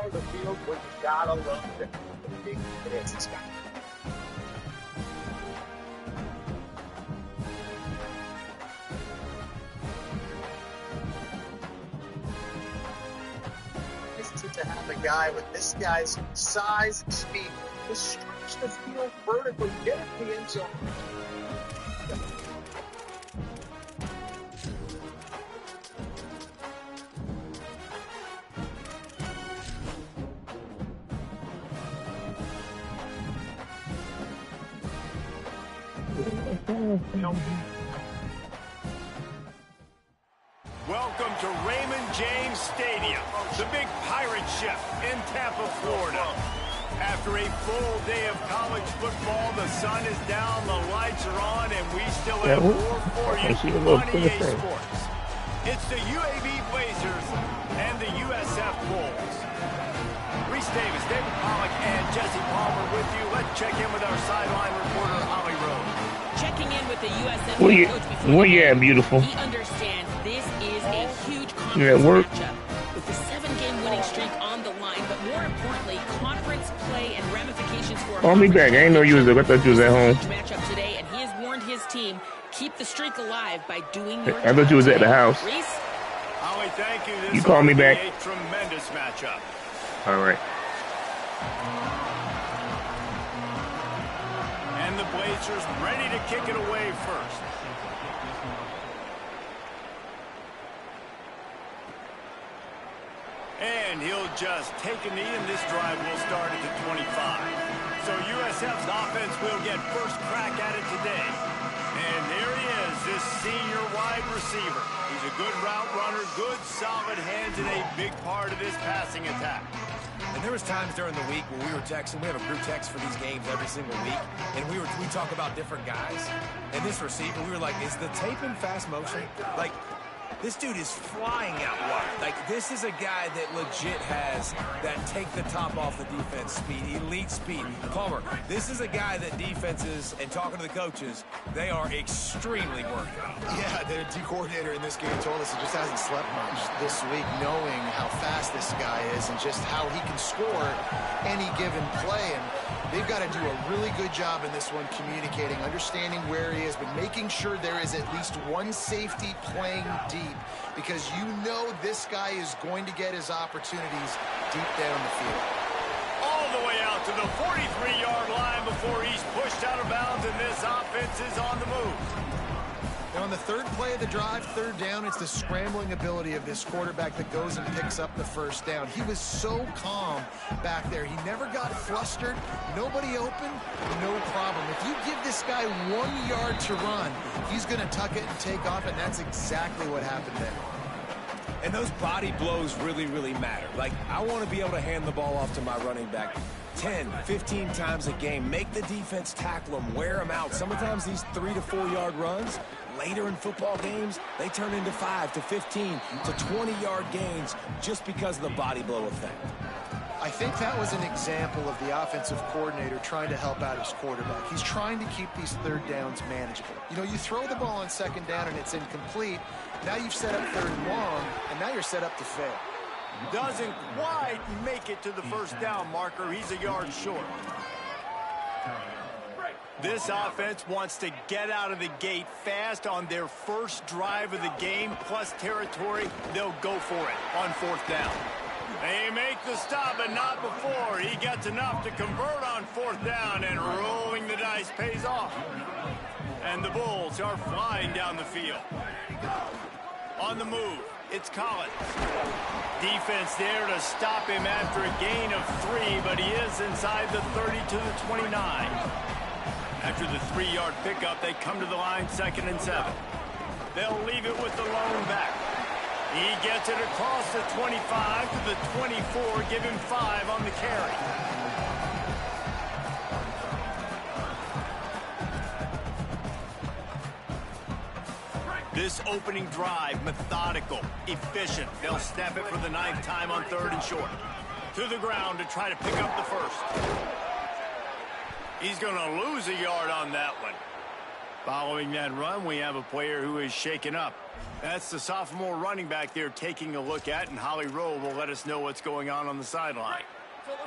part of the field where you gotta love the big hits. This guy. To have a guy with this guy's size and speed to stretch the field vertically, get it to the end zone. Welcome to Raymond James Stadium, the big pirate ship in Tampa, Florida. After a full day of college football, the sun is down, the lights are on, and we still have more for you on EA Sports. It's the UAB Blazers and the USF Bulls. Reese Davis, David Pollack, and Jesse Palmer with you. Let's check in with our sideline reporter, Holly Rose. Checking in with the USF coach before beautiful. He understands this is a huge conference matchup with the 7-game winning streak on the line, but more importantly, conference play and ramifications for Call me back. I didn't know you was there. I thought you was at home. Matchup today, and he has warned his team, keep the streak alive by doing your I thought you was at the house. Reese? Holly, thank you. This you call me back. A tremendous matchup. All right. And the Blazers ready to kick it away first. And he'll just take a knee, and this drive will start at the 25. So USF's offense will get first crack at it today. And there he is, this senior wide receiver. He's a good route runner, good solid hands, and a big part of this passing attack. And there was times during the week when we were texting. We have a group text for these games every single week, and we talk about different guys. And this receiver, we were like, is the tape in fast motion? Like, this dude is flying out wide. Like, this is a guy that legit has that take the top off the defense speed, elite speed. Palmer, this is a guy that defenses, and talking to the coaches, they are extremely worried about. Yeah, the D coordinator in this game told us he just hasn't slept much this week, knowing how fast this guy is and just how he can score any given play. And they've got to do a really good job in this one communicating, understanding where he is, but making sure there is at least one safety playing deep, because you know this guy is going to get his opportunities deep down the field. All the way out to the 43-yard line before he's pushed out of bounds, and this offense is on the move. Now on the third play of the drive, third down, it's the scrambling ability of this quarterback that goes and picks up the first down. He was so calm back there. He never got flustered. Nobody open, no problem. If you give this guy 1 yard to run, he's going to tuck it and take off, and that's exactly what happened there. And those body blows really, really matter. Like, I want to be able to hand the ball off to my running back 10, 15 times a game. Make the defense tackle them, wear them out. Sometimes these 3 to 4 yard runs, later in football games, they turn into 5 to 15 to 20-yard gains just because of the body blow effect. I think that was an example of the offensive coordinator trying to help out his quarterback. He's trying to keep these third downs manageable. You know, you throw the ball on second down and it's incomplete. Now you've set up third and long, and now you're set up to fail. Doesn't quite make it to the first down marker. He's a yard short. This offense wants to get out of the gate fast on their first drive of the game, plus territory. They'll go for it on fourth down. They make the stop, but not before. He gets enough to convert on fourth down, and rolling the dice pays off. And the Bulls are flying down the field. On the move, it's Collins. Defense there to stop him after a gain of 3, but he is inside the 30 to the 29. After the 3-yard pickup, they come to the line, 2nd and 7. They'll leave it with the lone back. He gets it across the 25 to the 24, give him 5 on the carry. This opening drive, methodical, efficient. They'll snap it for the 9th time on 3rd and short. To the ground to try to pick up the first. He's going to lose a yard on that one. Following that run, we have a player who is shaken up. That's the sophomore running back there taking a look at, and Holly Rowe will let us know what's going on the sideline.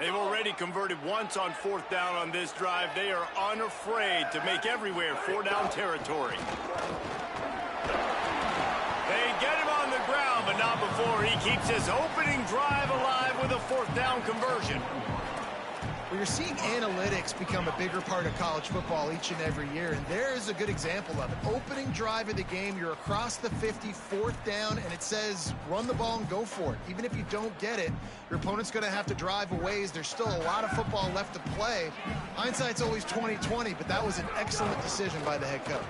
They've already converted once on 4th down on this drive. They are unafraid to make everywhere 4-down territory. They get him on the ground, but not before he keeps his opening drive alive with a 4th down conversion. Well, you're seeing analytics become a bigger part of college football each and every year, and there is a good example of it. Opening drive of the game, you're across the 50, 4th down, and it says run the ball and go for it. Even if you don't get it, your opponent's going to have to drive a ways. There's still a lot of football left to play. Hindsight's always 20/20, but that was an excellent decision by the head coach.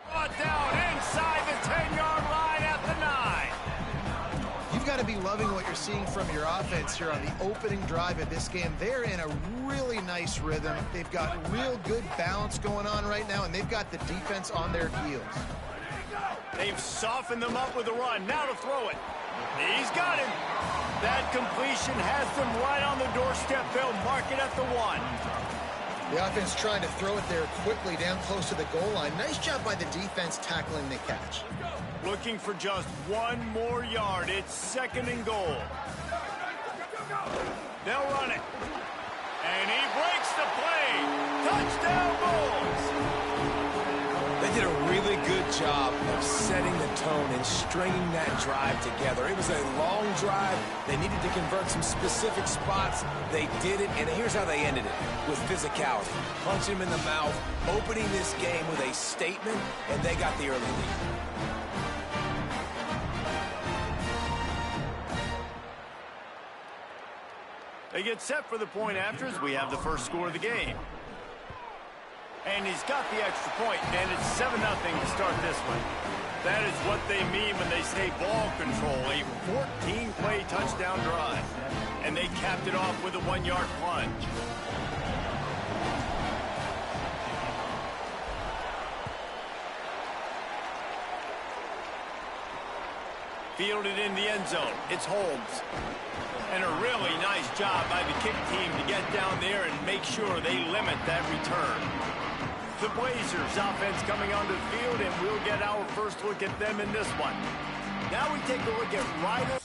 Brought down inside the 10-yard line at the 9. You've got to be loving what you're seeing from your offense here on the opening drive of this game. They're in a really nice rhythm. They've got real good balance going on right now, and they've got the defense on their heels. They've softened them up with a run. Now to throw it. He's got him. That completion has them right on the doorstep. They'll mark it at the 1. The offense trying to throw it there quickly down close to the goal line. Nice job by the defense tackling the catch. Looking for just 1 more yard. It's 2nd and goal. They'll run it. And he breaks the play. Touchdown Bulls. They did a really good job of setting the tone and stringing that drive together. It was a long drive. They needed to convert some specific spots. They did it, and here's how they ended it, with physicality. Punching him in the mouth, opening this game with a statement, and they got the early lead. They get set for the point after as we have the first score of the game. And he's got the extra point, and it's 7-0 to start this one. That is what they mean when they say ball control, a 14-play touchdown drive. And they capped it off with a 1-yard plunge. Fielded in the end zone. It's Holmes. And a really nice job by the kick team to get down there and make sure they limit that return. The Blazers offense coming onto the field, and we'll get our first look at them in this one. Now we take a look at Ryder.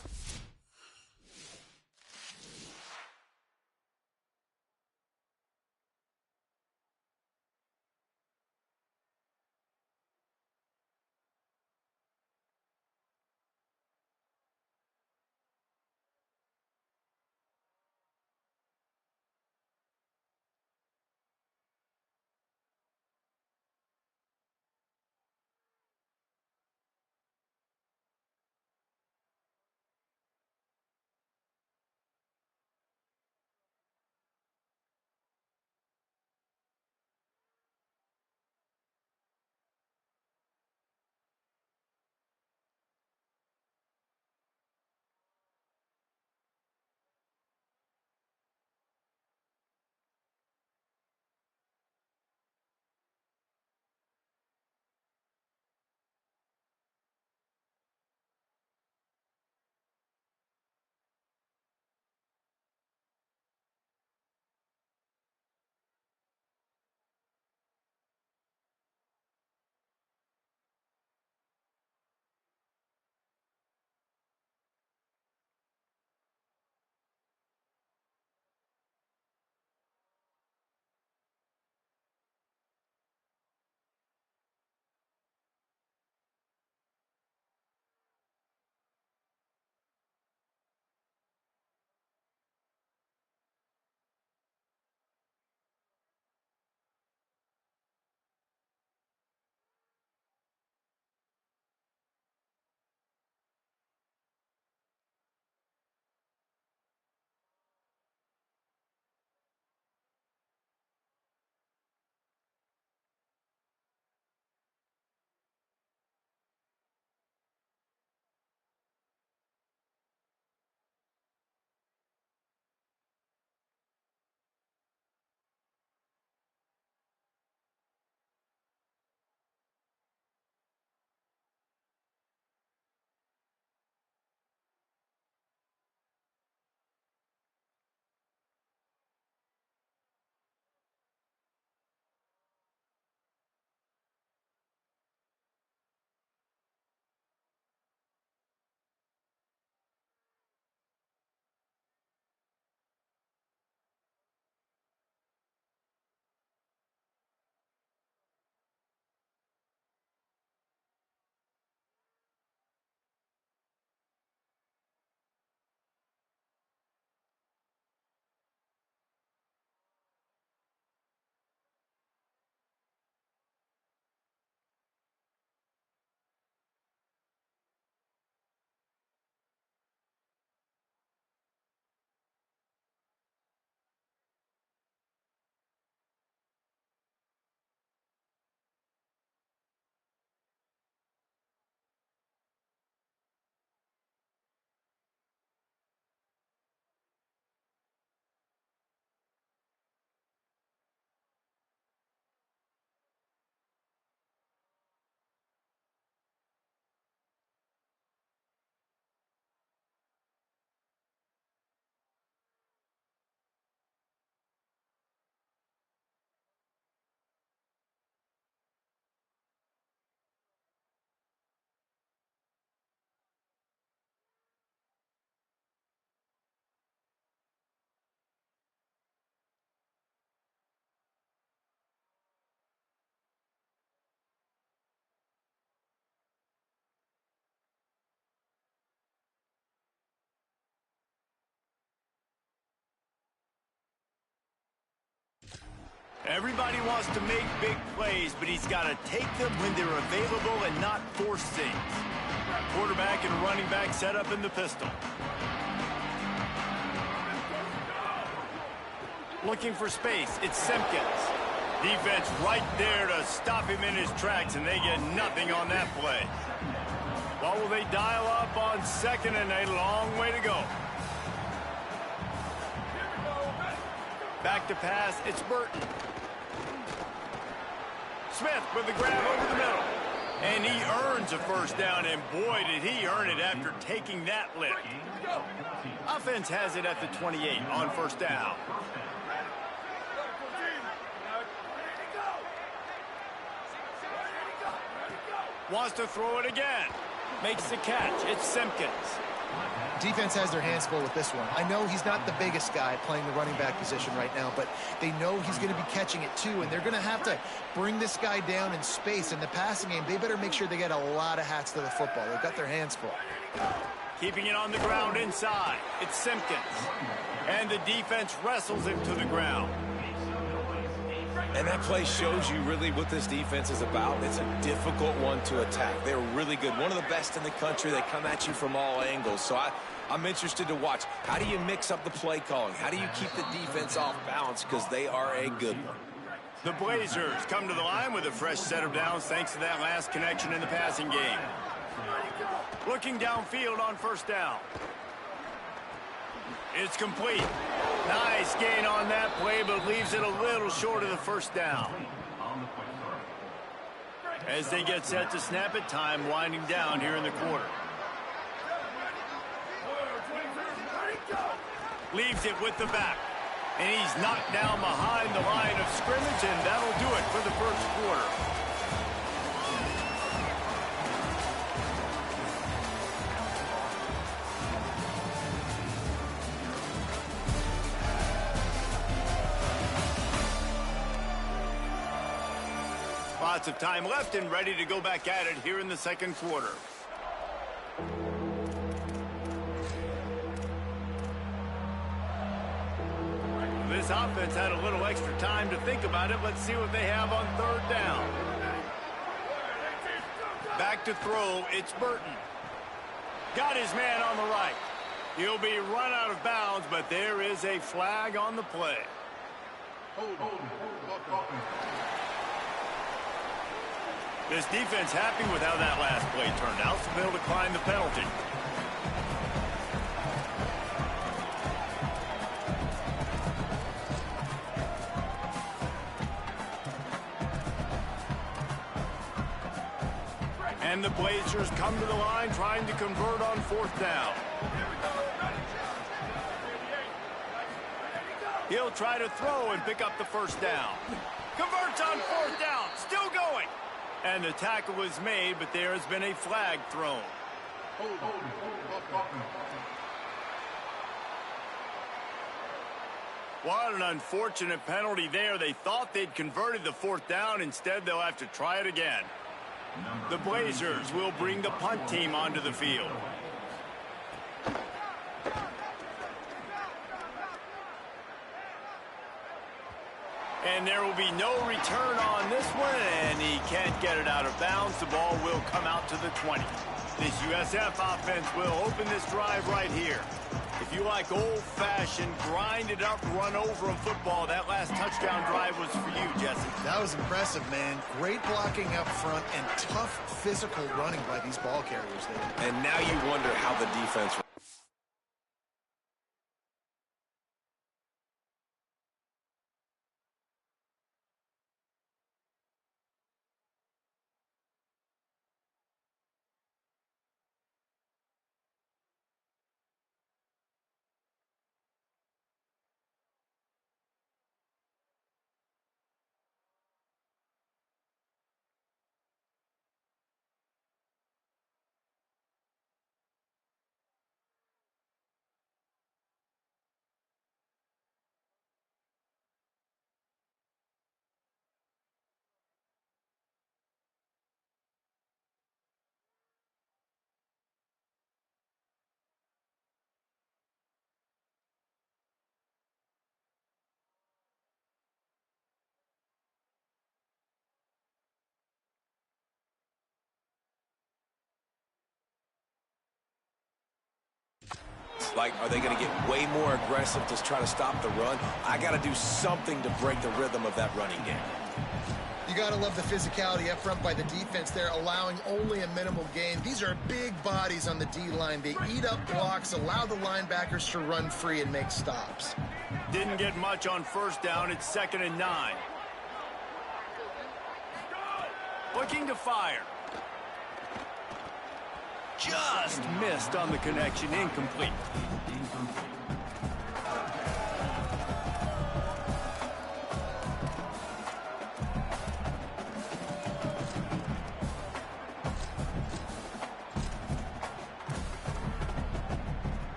Everybody wants to make big plays, but he's got to take them when they're available and not force things. Quarterback and running back set up in the pistol. Looking for space, it's Simpkins. Defense right there to stop him in his tracks, and they get nothing on that play. What will they dial up on 2nd and a long way to go? Back to pass, it's Burton. Smith with the grab over the middle. And he earns a first down, and boy, did he earn it after taking that lift. Offense has it at the 28 on 1st down. Wants to throw it again. Makes the catch. It's Simpkins. Defense has their hands full with this one. I know he's not the biggest guy playing the running back position right now, but they know he's going to be catching it too, and they're going to have to bring this guy down in space. In the passing game, they better make sure they get a lot of hats to the football. They've got their hands full. Keeping it on the ground inside. It's Simpkins. And the defense wrestles him to the ground. And that play shows you really what this defense is about. It's a difficult one to attack. They're really good. One of the best in the country. They come at you from all angles. So I'm interested to watch. How do you mix up the play calling? How do you keep the defense off balance? Because they are a good one. The Blazers come to the line with a fresh set of downs thanks to that last connection in the passing game. Looking downfield on 1st down. It's complete. Nice gain on that play, but leaves it a little short of the 1st down. As they get set to snap it, time winding down here in the quarter. Leaves it with the back. And he's knocked down behind the line of scrimmage, and that'll do it for the 1st quarter. Lots of time left and ready to go back at it here in the 2nd quarter. This offense had a little extra time to think about it. Let's see what they have on 3rd down. Back to throw, it's Burton. Got his man on the right. He'll be run out of bounds, but there is a flag on the play. This defense happy with how that last play turned out, so they'll decline the penalty. And the Blazers come to the line trying to convert on 4th down. He'll try to throw and pick up the 1st down. Converts on 4th down, still going. And the tackle was made, but there has been a flag thrown. What an unfortunate penalty there. They thought they'd converted the 4th down. Instead, they'll have to try it again. The Blazers will bring the punt team onto the field. And there will be no return on this one, and he can't get it out of bounds. The ball will come out to the 20. This USF offense will open this drive right here. If you like old-fashioned, grind-it-up, run-over-'em football, that last touchdown drive was for you, Jesse. That was impressive, man. Great blocking up front and tough physical running by these ball carriers there. And now you wonder how the defense Like, are they going to get way more aggressive to try to stop the run? I got to do something to break the rhythm of that running game. You got to love the physicality up front by the defense there, allowing only a minimal gain. These are big bodies on the D-line. They eat up blocks, allow the linebackers to run free and make stops. Didn't get much on first down. It's 2nd and 9. Looking to fire. Just missed on the connection. Incomplete.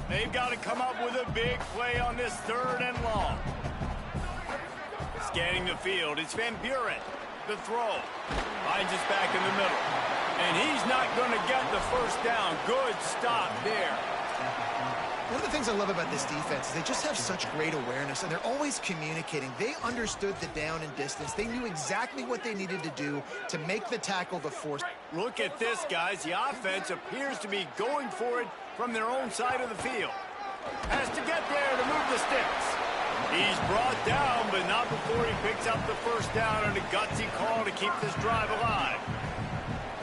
They've got to come up with a big play on this 3rd and long. Scanning the field, it's Van Buren. The throw. Finds us back in the middle. And he's not going to get the first down. Good stop there. One of the things I love about this defense is they just have such great awareness, and they're always communicating. They understood the down and distance. They knew exactly what they needed to do to make the tackle the force. Look at this, guys. The offense appears to be going for it from their own side of the field. Has to get there to move the sticks. He's brought down, but not before he picks up the first down and a gutsy call to keep this drive alive.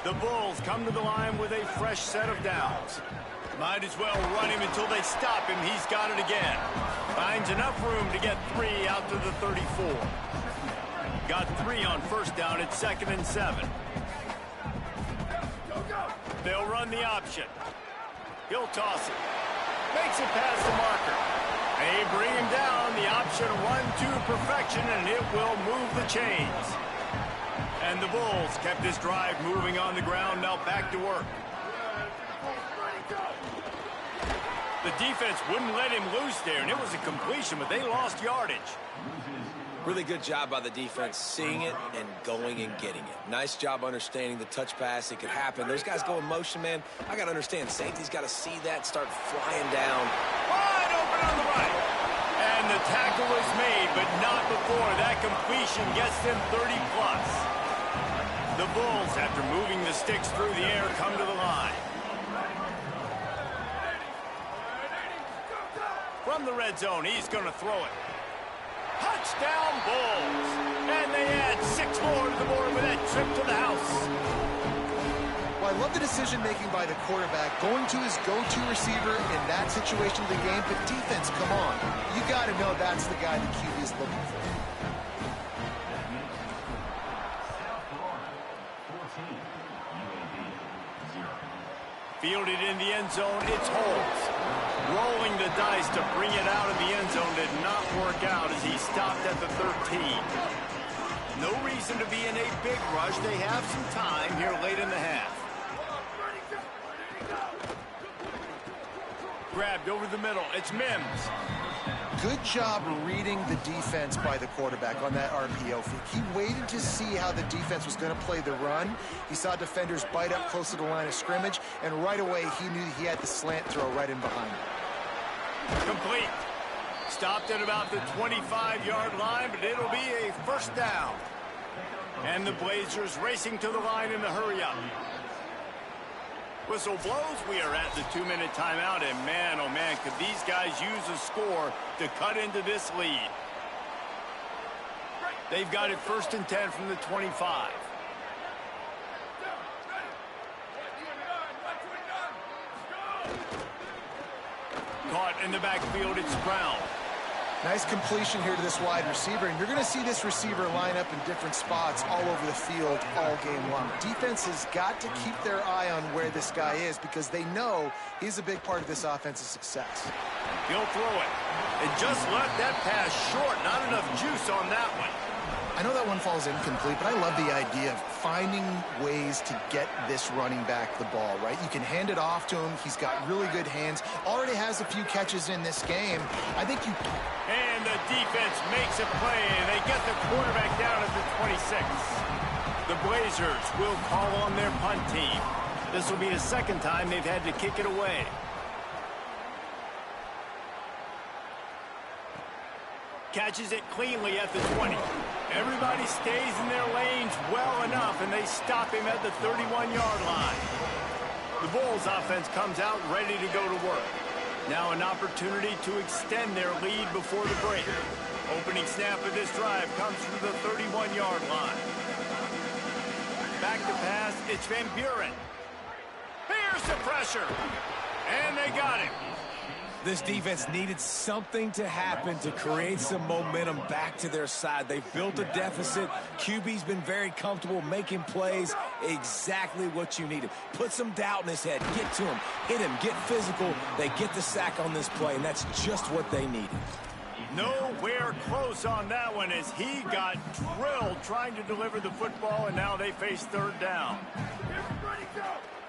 The Bulls come to the line with a fresh set of downs. Might as well run him until they stop him. He's got it again. Finds enough room to get 3 out to the 34. Got 3 on first down at 2nd and 7. They'll run the option. He'll toss it. Makes it past the marker. They bring him down. The option run to perfection, and it will move the chains. And the Bulls kept this drive moving on the ground. Now back to work. The defense wouldn't let him loose there, and it was a completion, but they lost yardage. Really good job by the defense, seeing it and going and getting it. Nice job understanding the touch pass. It could happen. Those guys go in motion, man. I got to understand, safety's got to see that, start flying down. Wide open on the right. And the tackle was made, but not before that completion gets them 30-plus. The Bulls, after moving the sticks through the air, come to the line. From the red zone, he's going to throw it. Touchdown, Bulls. And they add 6 more to the board with that trip to the house. Well, I love the decision-making by the quarterback, going to his go-to receiver in that situation of the game. But defense, come on. You got to know that's the guy the QB is looking for. Fielded in the end zone, it's Holmes. Rolling the dice to bring it out of the end zone did not work out as he stopped at the 13. No reason to be in a big rush. They have some time here late in the half. Grabbed over the middle. It's Mims. Good job reading the defense by the quarterback on that RPO fake. He waited to see how the defense was going to play the run. He saw defenders bite up close to the line of scrimmage, and right away he knew he had the slant throw right in behind him. Complete. Stopped at about the 25-yard line, but it'll be a first down. And the Blazers racing to the line in the hurry-up. Whistle blows. We are at the 2-minute timeout, and man, oh man, could these guys use a score to cut into this lead. They've got it 1st and 10 from the 25. Caught in the backfield, it's Brown. Nice completion here to this wide receiver, and you're going to see this receiver line up in different spots all over the field all game long. Defense has got to keep their eye on where this guy is because they know he's a big part of this offense's success. He'll throw it. And just let that pass short. Not enough juice on that one. I know that one falls incomplete, but I love the idea of finding ways to get this running back the ball, right? You can hand it off to him. He's got really good hands. Already has a few catches in this game. I think you... And the defense makes a play, and they get the quarterback down at the 26. The Blazers will call on their punt team. This will be the 2nd time they've had to kick it away. Catches it cleanly at the 20. Everybody stays in their lanes well enough, and they stop him at the 31-yard line. The Bulls offense comes out ready to go to work. Now an opportunity to extend their lead before the break. Opening snap of this drive comes from the 31-yard line. Back to pass, it's Van Buren. Here's the pressure. And they got him. This defense needed something to happen to create some momentum back to their side. They built a deficit. QB's been very comfortable making plays. Exactly what you needed. Put some doubt in his head. Get to him. Hit him. Get physical. They get the sack on this play, and that's just what they needed. Nowhere close on that one as he got drilled trying to deliver the football, and now they face third down.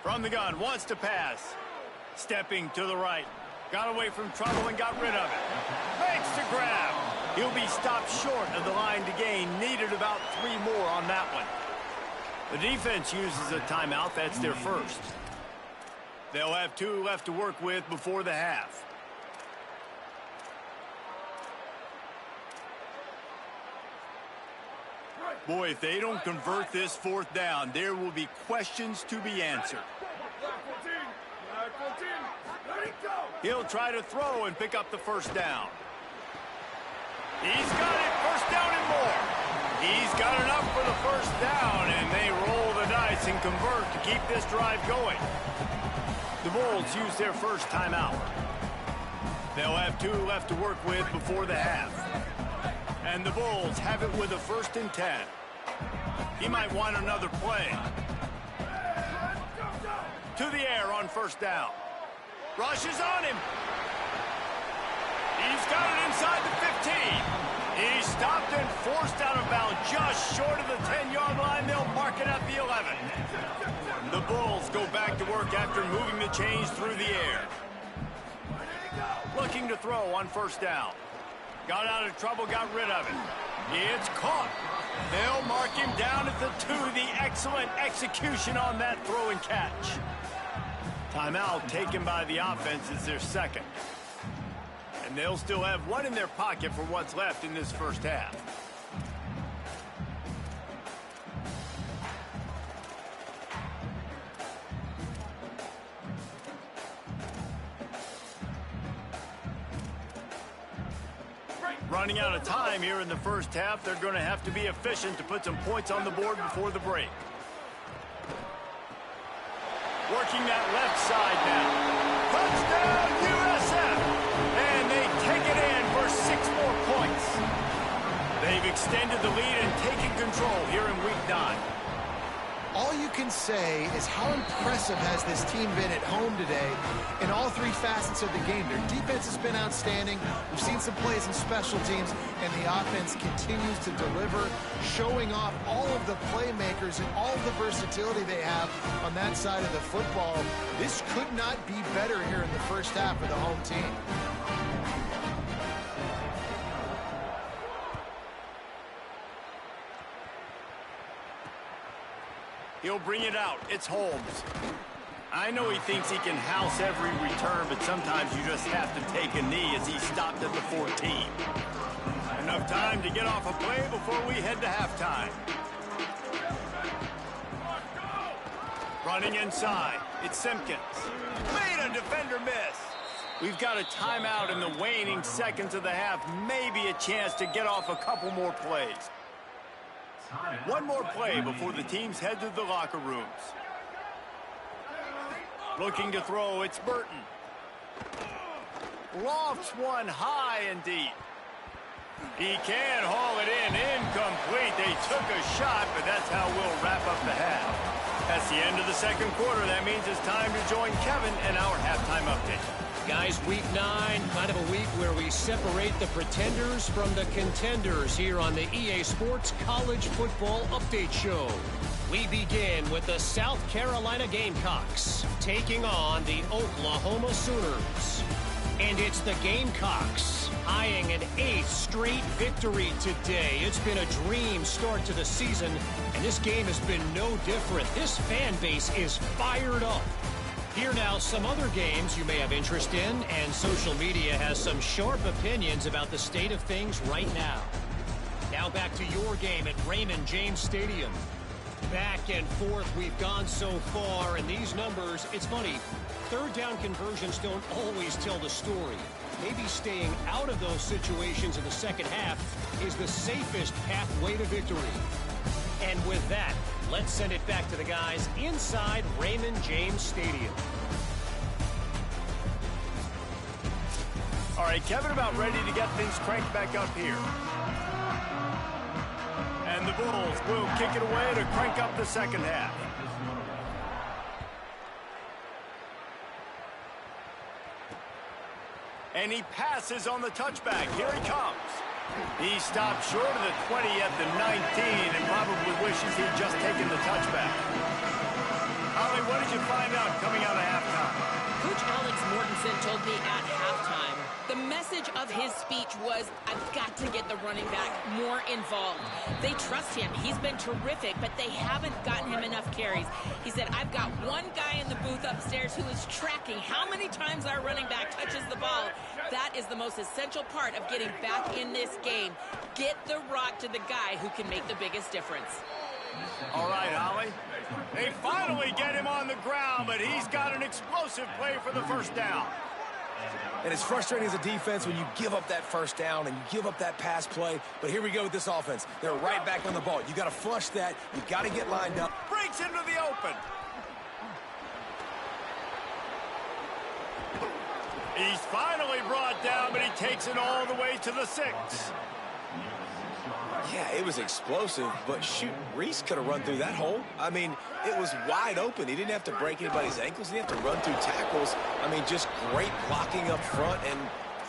From the gun, wants to pass. Stepping to the right. Got away from trouble and got rid of it. Makes the grab. He'll be stopped short of the line to gain. Needed about 3 more on that one. The defense uses a timeout. That's their first. They'll have 2 left to work with before the half. Boy, if they don't convert this 4th down, there will be questions to be answered. He'll try to throw and pick up the first down. He's got it, first down and more. He's got enough for the first down, and they roll the dice and convert to keep this drive going. The Bulls use their first timeout. They'll have 2 left to work with before the half. And the Bulls have it with a 1st and 10. He might want another play. To the air on first down. Rushes on him. He's got it inside the 15. He's stopped and forced out of bounds just short of the 10-yard line. They'll mark it at the 11. The Bulls go back to work after moving the chains through the air. Looking to throw on first down. Got out of trouble, got rid of it. It's caught. They'll mark him down at the 2. The excellent execution on that throw and catch. Timeout taken by the offense is their second. And they'll still have 1 in their pocket for what's left in this first half. Running out of time here in the first half, they're going to have to be efficient to put some points on the board before the break. Working that left side now. Touchdown, USF! And they take it in for 6 more points. They've extended the lead and taken control here in Week 9. All you can say is how impressive has this team been at home today in all 3 facets of the game. Their defense has been outstanding. We've seen some plays in special teams, and the offense continues to deliver, showing off all of the playmakers and all of the versatility they have on that side of the football. This could not be better here in the first half of the home team. He'll bring it out. It's Holmes. I know he thinks he can house every return, but sometimes you just have to take a knee as he stopped at the 14. Enough time to get off a play before we head to halftime. Running inside. It's Simpkins. Made a defender miss. We've got a timeout in the waning seconds of the half. Maybe a chance to get off a couple more plays. 1 more play before the teams head to the locker rooms. Looking to throw, it's Burton. Lofts one high and deep. He can haul it in, incomplete. They took a shot, but that's how we'll wrap up the half. That's the end of the second quarter. That means it's time to join Kevin and our halftime update. Guys, Week 9, kind of a week where we separate the pretenders from the contenders here on the EA Sports College Football Update Show. We begin with the South Carolina Gamecocks taking on the Oklahoma Sooners. And it's the Gamecocks eyeing an 8th straight victory today. It's been a dream start to the season, and this game has been no different. This fan base is fired up. Here now, some other games you may have interest in, and social media has some sharp opinions about the state of things right now. Now back to your game at Raymond James Stadium. Back and forth we've gone so far, and these numbers, it's funny, third down conversions don't always tell the story. Maybe staying out of those situations in the second half is the safest pathway to victory. And with that, let's send it back to the guys inside Raymond James Stadium. All right, Kevin about ready to get things cranked back up here. And the Bulls will kick it away to crank up the second half. And he passes on the touchback. Here he comes. He stopped short of the 20 at the 19 and probably wishes he'd just taken the touchback. Holly, what did you find out coming out of halftime? Coach Alex Mortensen told me at halftime, the message of his speech was, I've got to get the running back more involved. They trust him. He's been terrific, but they haven't gotten him enough carries. He said, I've got one guy in the booth upstairs who is tracking how many times our running back touches the ball. That is the most essential part of getting back in this game. Get the rock to the guy who can make the biggest difference. All right, Holly. They finally get him on the ground, but he's got an explosive play for the first down. And it's frustrating as a defense when you give up that first down and you give up that pass play. But here we go with this offense. They're right back on the ball. You got to flush that. You got to get lined up. Breaks into the open. He's finally brought down, but he takes it all the way to the 6. Yeah, it was explosive, but shoot, Reese could have run through that hole. I mean, it was wide open. He didn't have to break anybody's ankles. He didn't have to run through tackles. I mean, just great blocking up front and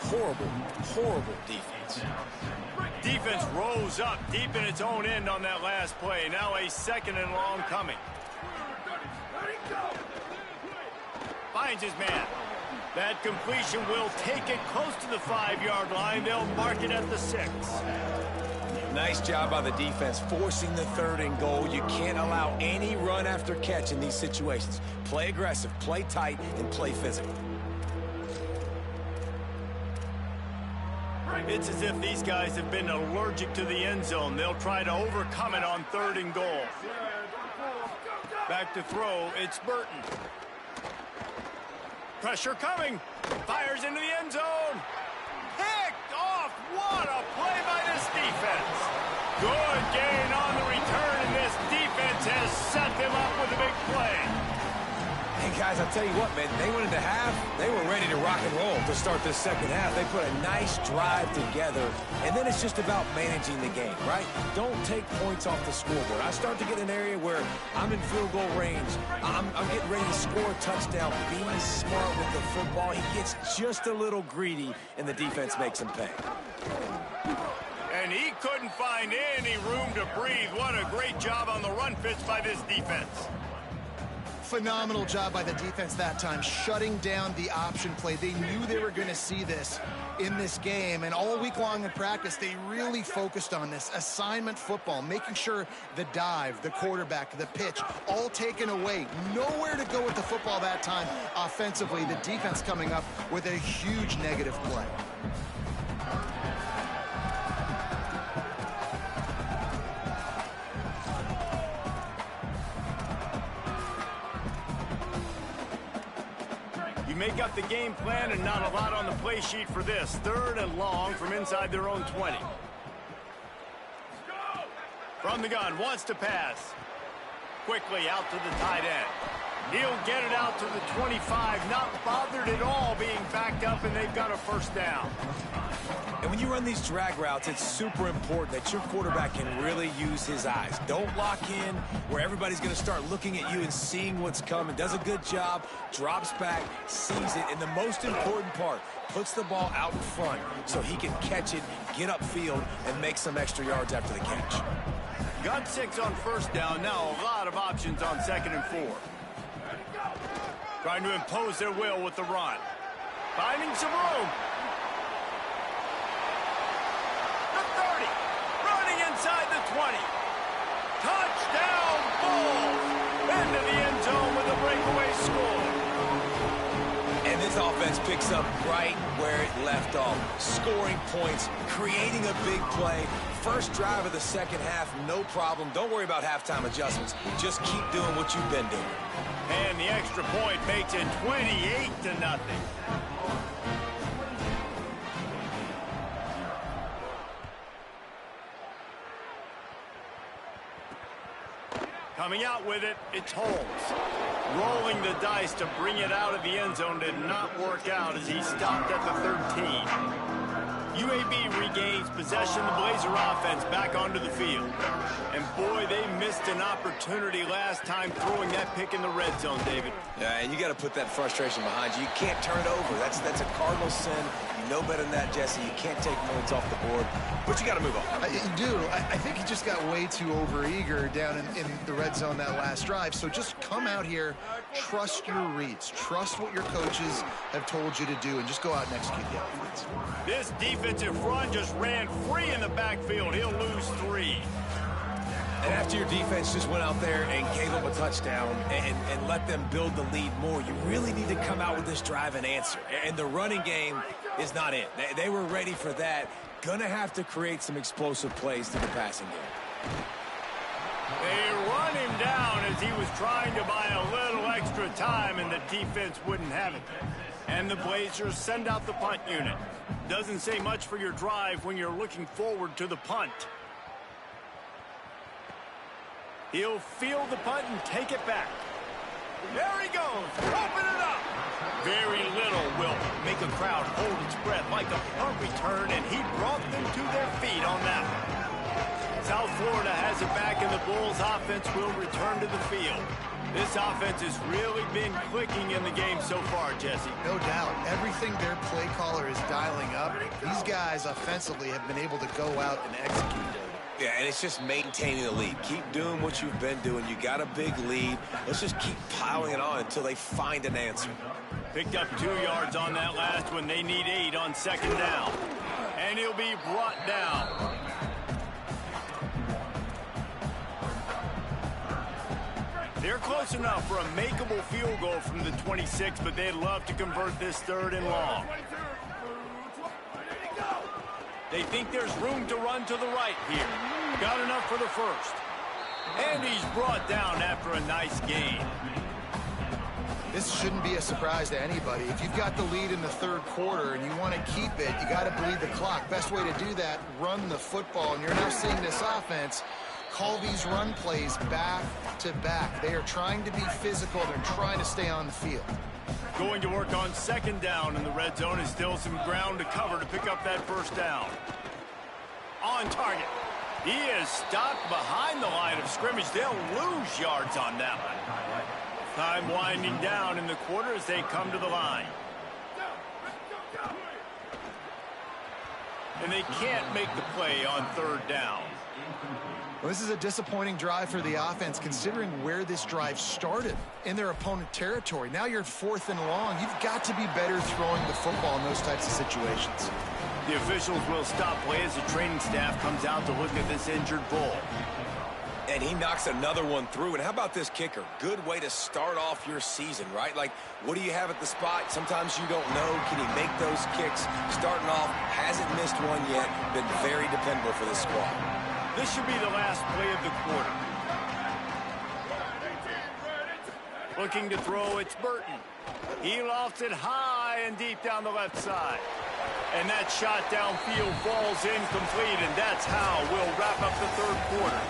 horrible, horrible defense. Defense rose up deep in its own end on that last play. Now a second and long coming. Finds his man. That completion will take it close to the 5-yard line. They'll mark it at the 6. Nice job by the defense forcing the 3rd and goal. You can't allow any run after catch in these situations. Play aggressive, play tight, and play physical. It's as if these guys have been allergic to the end zone. They'll try to overcome it on 3rd and goal. Back to throw, it's Burton. Pressure coming. Fires into the end zone. Picked off. What a play by this defense. Good gain on the return, and this defense has set them up with a big play. Hey, guys, I'll tell you what, man, they went into half. They were ready to rock and roll to start this second half. They put a nice drive together, and then it's just about managing the game, right? Don't take points off the scoreboard. I start to get an area where I'm in field goal range. I'm getting ready to score a touchdown. Be smart with the football. He gets just a little greedy, and the defense makes him pay. And he couldn't find any room to breathe. What a great job on the run fits by this defense. Phenomenal job by the defense that time, shutting down the option play. They knew they were going to see this in this game, and all week long in practice, they really focused on this assignment football, making sure the dive, the quarterback, the pitch, all taken away. Nowhere to go with the football that time offensively. The defense coming up with a huge negative play. Make up the game plan and not a lot on the play sheet for this. 3rd and long from inside their own 20. From the gun, wants to pass. Quickly out to the tight end. He'll get it out to the 25, not bothered at all being backed up, and they've got a first down. And when you run these drag routes, it's super important that your quarterback can really use his eyes. Don't lock in where everybody's going to start looking at you and seeing what's coming. Does a good job, drops back, sees it, and the most important part, puts the ball out in front so he can catch it, get upfield, and make some extra yards after the catch. Got 6 on first down. Now a lot of options on 2nd and 4. Trying to impose their will with the run. Finding some room. The 30. Running inside the 20. Touchdown, Bulls. Into the end zone with a breakaway score. And this offense picks up right where it left off. Scoring points, creating a big play. First drive of the second half, no problem. Don't worry about halftime adjustments. Just keep doing what you've been doing. And the extra point makes it 28-0. Coming out with it, it's Holmes. Rolling the dice to bring it out of the end zone did not work out as he stopped at the 13. UAB regains possession. The Blazer offense back onto the field. And boy, they missed an opportunity last time throwing that pick in the red zone, David. Yeah, and you got to put that frustration behind you. You can't turn it over. That's a cardinal sin. You know better than that, Jesse. You can't take points off the board, but you got to move on. I think he just got way too overeager down in the red zone that last drive. So just come out here, trust your reads, trust what your coaches have told you to do, and just go out and execute the offense. This defensive front just ran free in the backfield. He'll lose 3. And after your defense just went out there and gave them a touchdown and let them build the lead more, you really need to come out with this drive and answer. And the running game is not in. They were ready for that. Gonna have to create some explosive plays to the passing game. They run him down as he was trying to buy a little extra time, and the defense wouldn't have it. And the Blazers send out the punt unit. Doesn't say much for your drive when you're looking forward to the punt. He'll field the punt and take it back. There he goes. Open it up. Very little will make a crowd hold its breath like a punt return, and he brought them to their feet on that one. South Florida has it back, and the Bulls offense will return to the field. This offense has really been clicking in the game so far, Jesse. No doubt. Everything their play caller is dialing up, these guys offensively have been able to go out and execute it. Yeah, and it's just maintaining the lead. Keep doing what you've been doing. You got a big lead. Let's just keep piling it on until they find an answer. Picked up 2 yards on that last one. They need 8 on second down. And he'll be brought down. They're close enough for a makeable field goal from the 26, but they'd love to convert this 3rd and long. They think there's room to run to the right here. Got enough for the 1st. And he's brought down after a nice gain. This shouldn't be a surprise to anybody. If you've got the lead in the 3rd quarter and you want to keep it, you got to bleed the clock. Best way to do that, run the football. And you're now seeing this offense call these run plays back to back. They are trying to be physical. They're trying to stay on the field. Going to work on second down in the red zone. Is still some ground to cover to pick up that 1st down. On target. He is stopped behind the line of scrimmage. They'll lose yards on that one. Time winding down in the quarter as they come to the line. And they can't make the play on 3rd down. Well, this is a disappointing drive for the offense, considering where this drive started in their opponent territory. Now you're 4th and long. You've got to be better throwing the football in those types of situations. The officials will stop play as the training staff comes out to look at this injured Bull. And he knocks another one through. And how about this kicker? Good way to start off your season, right? Like, what do you have at the spot? Sometimes you don't know. Can he make those kicks? Starting off, hasn't missed one yet. Been very dependable for this squad. This should be the last play of the quarter. Looking to throw, it's Burton. He lofts it high and deep down the left side. And that shot downfield falls incomplete, and that's how we'll wrap up the 3rd quarter.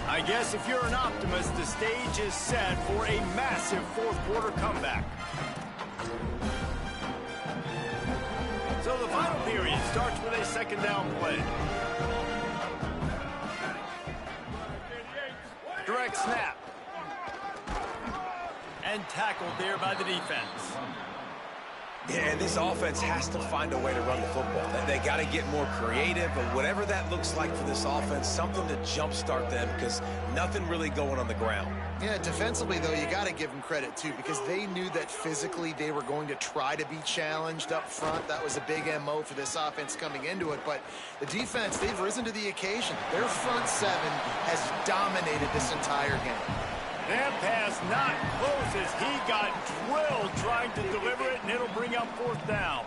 I guess if you're an optimist, the stage is set for a massive 4th quarter comeback. So the final period starts with a second down play. Direct snap. And tackled there by the defense. Yeah, and this offense has to find a way to run the football. They got to get more creative, but whatever that looks like for this offense, something to jumpstart them because nothing really going on the ground. Yeah, defensively, though, you got to give them credit, too, because they knew that physically they were going to try to be challenged up front. That was a big MO for this offense coming into it. But the defense, they've risen to the occasion. Their front seven has dominated this entire game. That pass not close as he got drilled trying to deliver it, and it'll bring up fourth down.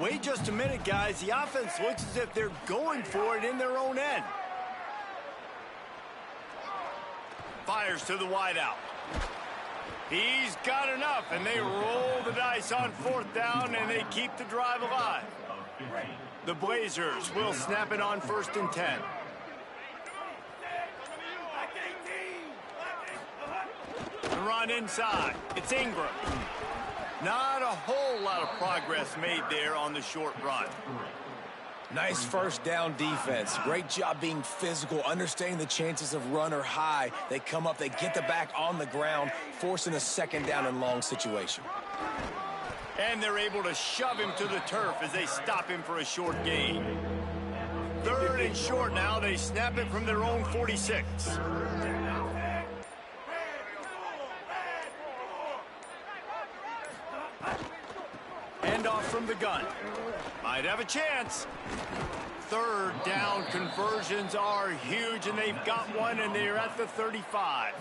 Wait just a minute, guys. The offense looks as if they're going for it in their own end. Fires to the wideout. He's got enough, and they roll the dice on fourth down, and they keep the drive alive. The Blazers will snap it on 1st and 10. The run inside. It's Ingram. Not a whole lot of progress made there on the short run. Nice first down defense. Great job being physical, understanding the chances of run are high. They come up, they get the back on the ground, forcing a second down and long situation. And they're able to shove him to the turf as they stop him for a short gain. 3rd and short now. They snap it from their own 46. Handoff from the gun. Might have a chance. 3rd down conversions are huge, and they've got one, and they're at the 35.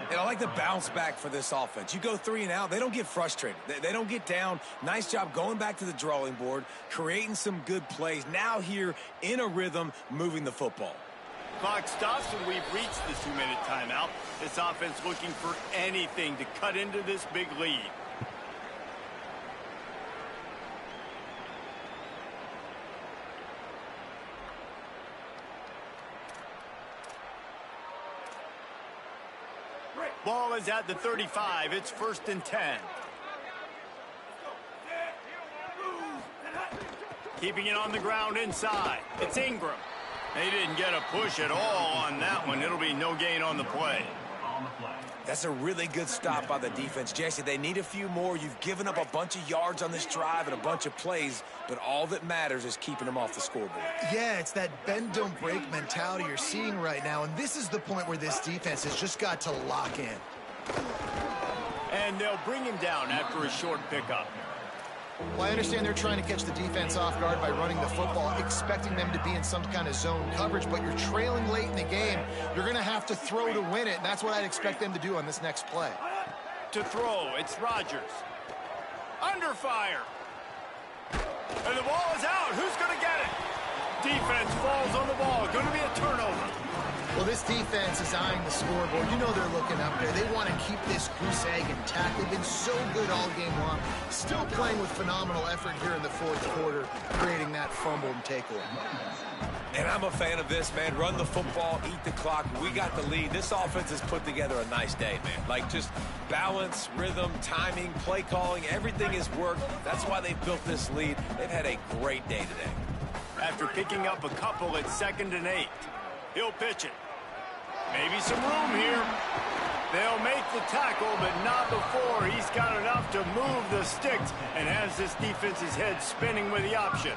And I like the bounce back for this offense. You go 3 and out, they don't get frustrated. They don't get down. Nice job going back to the drawing board, creating some good plays. Now here in a rhythm, moving the football. Clock stops, and we've reached the 2-minute timeout. This offense looking for anything to cut into this big lead. Ball is at the 35. It's 1st and 10. Keeping it on the ground inside. It's Ingram. They didn't get a push at all on that one. It'll be no gain on the play. That's a really good stop by the defense. Jesse, they need a few more. You've given up a bunch of yards on this drive and a bunch of plays, but all that matters is keeping them off the scoreboard. Yeah, it's that bend, don't break mentality you're seeing right now, and this is the point where this defense has just got to lock in. And they'll bring him down after a short pickup. Well, I understand they're trying to catch the defense off guard by running the football, expecting them to be in some kind of zone coverage, but you're trailing late in the game. You're going to have to throw to win it, and that's what I'd expect them to do on this next play. To throw, it's Rodgers. Under fire. And the ball is out. Who's going to get it? Defense falls on the ball. Going to be a turnover. Well, this defense is eyeing the scoreboard. You know they're looking up there. They want to keep this goose egg intact. They've been so good all game long. Still playing with phenomenal effort here in the 4th quarter, creating that fumble and takeaway. And I'm a fan of this, man. Run the football, eat the clock. We got the lead. This offense has put together a nice day, man. Like, just balance, rhythm, timing, play calling, everything has worked. That's why they've built this lead. They've had a great day today. After picking up a couple at 2nd and 8, he'll pitch it. Maybe some room here. They'll make the tackle, but not before he's got enough to move the sticks and has this defense's head spinning with the option.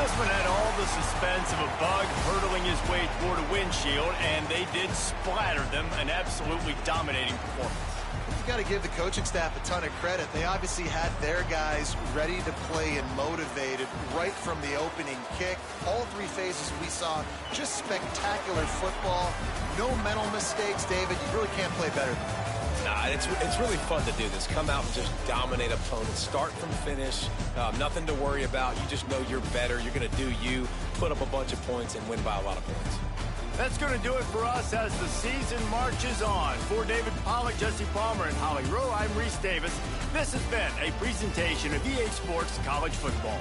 This one had all the suspense of a bug hurtling his way toward a windshield, and they did splatter them. An absolutely dominating performance. You've got to give the coaching staff a ton of credit. They obviously had their guys ready to play and motivated right from the opening kick. All 3 phases we saw, just spectacular football. No mental mistakes, David. You really can't play better than that. Nah, it's really fun to do this. Come out and just dominate opponents. Start from finish. Nothing to worry about. You just know you're better. You're going to do you, put up a bunch of points, and win by a lot of points. That's going to do it for us as the season marches on. For David Pollack, Jesse Palmer, and Holly Rowe, I'm Reese Davis. This has been a presentation of EA Sports College Football.